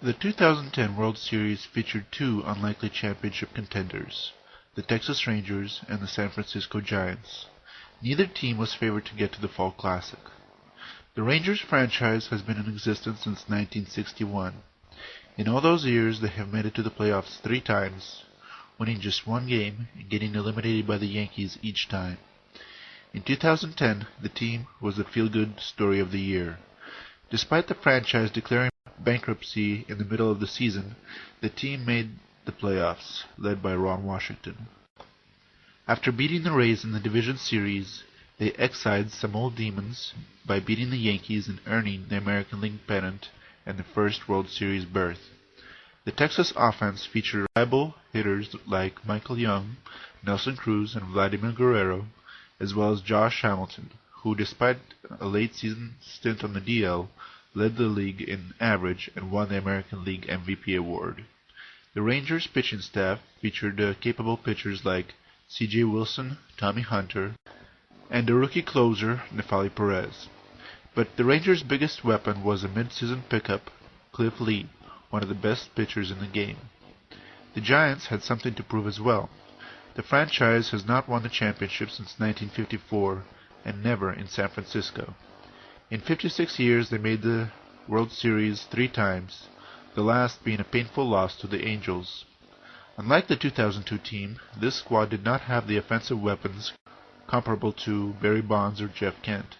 The 2010 World Series featured two unlikely championship contenders, the Texas Rangers and the San Francisco Giants. Neither team was favored to get to the Fall Classic. The Rangers franchise has been in existence since 1961. In all those years, they have made it to the playoffs 3 times, winning just 1 game and getting eliminated by the Yankees each time. In 2010, the team was the feel-good story of the year. Despite the franchise declaring bankruptcy in the middle of the season, the team made the playoffs, led by Ron Washington. After beating the Rays in the division series, they exiled some old demons by beating the Yankees and earning the American League pennant and the first World Series berth. The Texas offense featured reliable hitters like Michael Young, Nelson Cruz, and Vladimir Guerrero, as well as Josh Hamilton, who, despite a late-season stint on the DL, led the league in average and won the American League MVP award. The Rangers pitching staff featured capable pitchers like C.J. Wilson, Tommy Hunter, and the rookie closer Neftali Perez. But the Rangers' biggest weapon was a mid-season pickup, Cliff Lee, one of the best pitchers in the game. The Giants had something to prove as well. The franchise has not won the championship since 1954, and never in San Francisco. In 56 years, they made the World Series 3 times, the last being a painful loss to the Angels. Unlike the 2002 team, this squad did not have the offensive weapons comparable to Barry Bonds or Jeff Kent.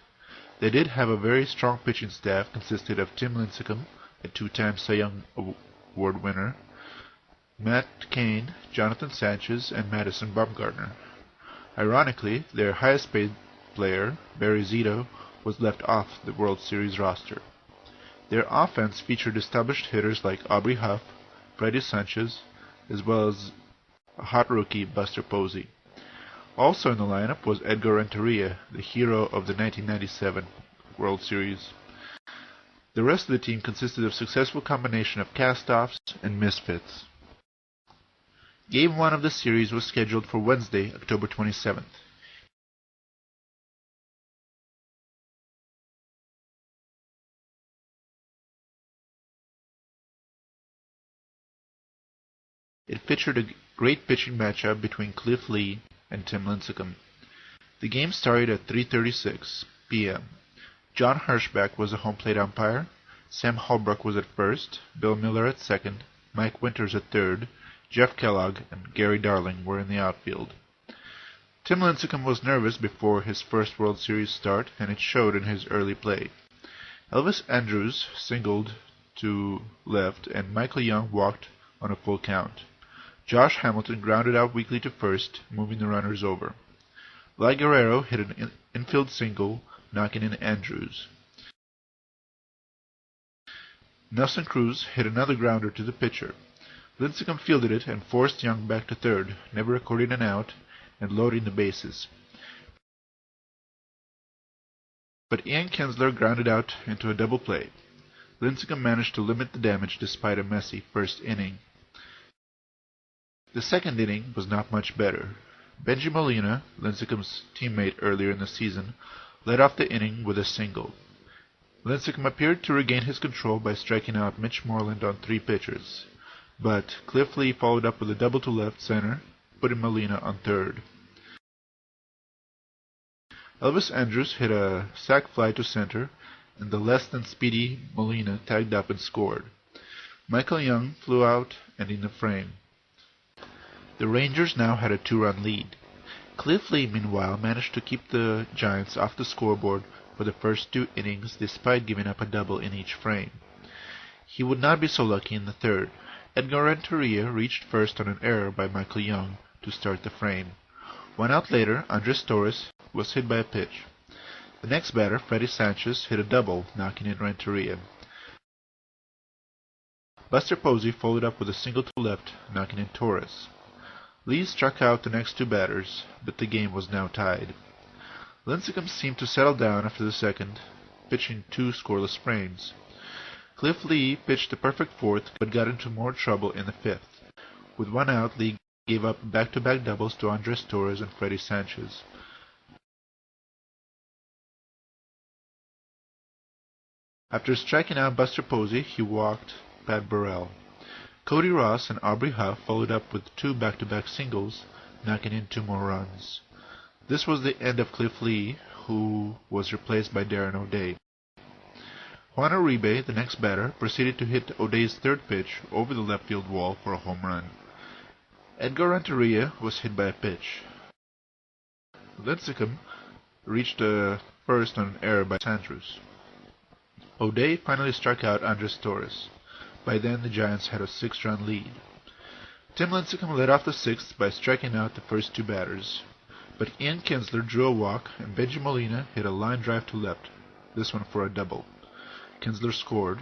They did have a very strong pitching staff consisted of Tim Lincecum, a 2-time Cy Young Award winner, Matt Cain, Jonathan Sanchez, and Madison Bumgarner. Ironically, their highest-paid player, Barry Zito, was left off the World Series roster. Their offense featured established hitters like Aubrey Huff, Freddie Sanchez, as well as a hot rookie, Buster Posey. Also in the lineup was Edgar Renteria, the hero of the 1997 World Series. The rest of the team consisted of a successful combination of cast-offs and misfits. Game 1 of the series was scheduled for Wednesday, October 27th. It featured a great pitching matchup between Cliff Lee and Tim Lincecum. The game started at 3:36 p.m. John Hirschbach was the home plate umpire, Sam Holbrook was at first, Bill Miller at second, Mike Winters at third, Jeff Kellogg and Gary Darling were in the outfield. Tim Lincecum was nervous before his first World Series start, and it showed in his early play. Elvis Andrus singled to left, and Michael Young walked on a full count. Josh Hamilton grounded out weakly to first, moving the runners over. Vlad Guerrero hit an infield single, knocking in Andrus. Nelson Cruz hit another grounder to the pitcher. Lincecum fielded it and forced Young back to third, never recording an out and loading the bases. But Ian Kinsler grounded out into a double play. Lincecum managed to limit the damage despite a messy first inning. The second inning was not much better. Bengie Molina, Lincecum's teammate earlier in the season, led off the inning with a single. Lincecum appeared to regain his control by striking out Mitch Moreland on 3 pitches, but Cliff Lee followed up with a double to left center, putting Molina on third. Elvis Andrus hit a sac fly to center, and the less-than-speedy Molina tagged up and scored. Michael Young flew out, ending the frame. The Rangers now had a 2-run lead. Cliff Lee, meanwhile, managed to keep the Giants off the scoreboard for the first 2 innings despite giving up a double in each frame. He would not be so lucky in the third. Edgar Renteria reached first on an error by Michael Young to start the frame. 1 out later, Andres Torres was hit by a pitch. The next batter, Freddie Sanchez, hit a double, knocking in Renteria. Buster Posey followed up with a single to left, knocking in Torres. Lee struck out the next 2 batters, but the game was now tied. Lincecum seemed to settle down after the second, pitching 2 scoreless frames. Cliff Lee pitched the perfect fourth, but got into more trouble in the 5th. With 1 out, Lee gave up back-to-back doubles to Andres Torres and Freddie Sanchez. After striking out Buster Posey, he walked Pat Burrell. Cody Ross and Aubrey Huff followed up with 2 back-to-back singles, knocking in 2 more runs. This was the end of Cliff Lee, who was replaced by Darren O'Day. Juan Uribe, the next batter, proceeded to hit O'Day's third pitch over the left field wall for a home run. Edgar Renteria was hit by a pitch. Lincecum reached first on an error by Andrus. O'Day finally struck out Andres Torres. By then, the Giants had a 6-run lead. Tim Lincecum led off the 6th by striking out the first 2 batters, but Ian Kinsler drew a walk and Benji Molina hit a line drive to left, this one for a double. Kinsler scored.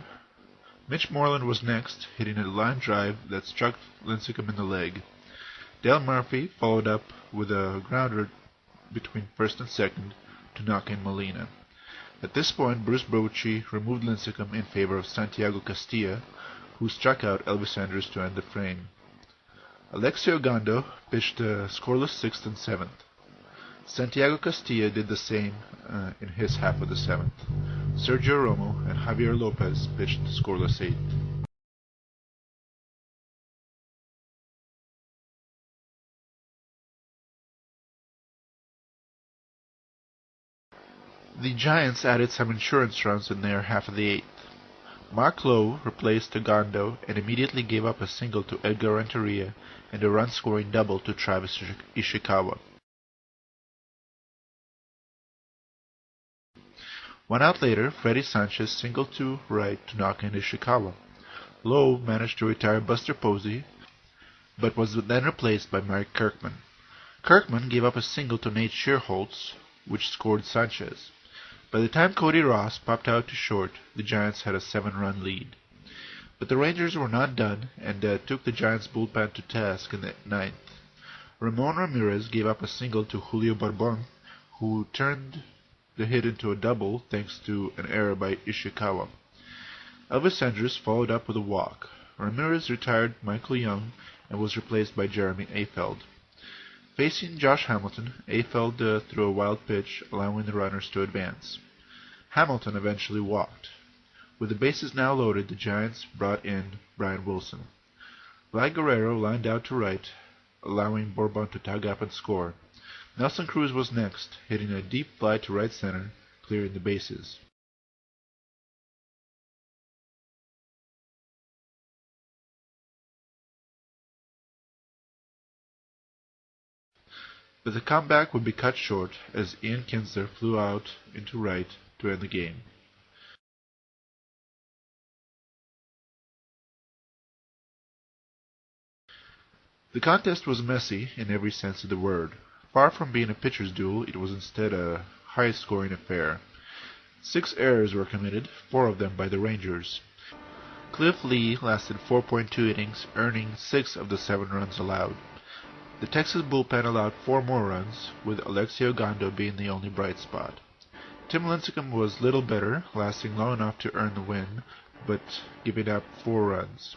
Mitch Moreland was next, hitting a line drive that struck Lincecum in the leg. Dale Murphy followed up with a grounder between first and second to knock in Molina. At this point, Bruce Bochy removed Lincecum in favor of Santiago Castilla, who struck out Elvis Andrus to end the frame. Alexio Gando pitched a scoreless 6th and 7th. Santiago Castilla did the same in his half of the 7th. Sergio Romo and Javier Lopez pitched the scoreless 8th. The Giants added some insurance runs in their half of the 8th. Mark Lowe replaced Gando and immediately gave up a single to Edgar Renteria and a run-scoring double to Travis Ishikawa. 1 out later, Freddie Sanchez singled to right to knock in Ishikawa. Lowe managed to retire Buster Posey, but was then replaced by Mike Kirkman. Kirkman gave up a single to Nate Shearholtz, which scored Sanchez. By the time Cody Ross popped out to short, the Giants had a 7-run lead. But the Rangers were not done and took the Giants' bullpen to task in the 9th. Ramon Ramirez gave up a single to Julio Barbon, who turned the hit into a double thanks to an error by Ishikawa. Elvis Andrus followed up with a walk. Ramirez retired Michael Young and was replaced by Jeremy Afeld. Facing Josh Hamilton, Afeld threw a wild pitch, allowing the runners to advance. Hamilton eventually walked. With the bases now loaded, the Giants brought in Brian Wilson. Vlad Guerrero lined out to right, allowing Bourbon to tag up and score. Nelson Cruz was next, hitting a deep fly to right center, clearing the bases. But the comeback would be cut short as Ian Kinsler flew out into right to end the game. The contest was messy in every sense of the word. Far from being a pitcher's duel, it was instead a high-scoring affair. 6 errors were committed, 4 of them by the Rangers. Cliff Lee lasted 4.2 innings, earning 6 of the 7 runs allowed. The Texas bullpen allowed 4 more runs, with Alexio Gando being the only bright spot. Tim Lincecum was little better, lasting long enough to earn the win, but giving up 4 runs.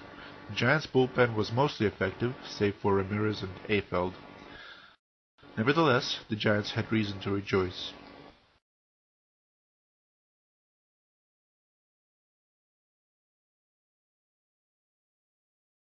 The Giants' bullpen was mostly effective, save for Ramirez and Afeld. Nevertheless, the Giants had reason to rejoice.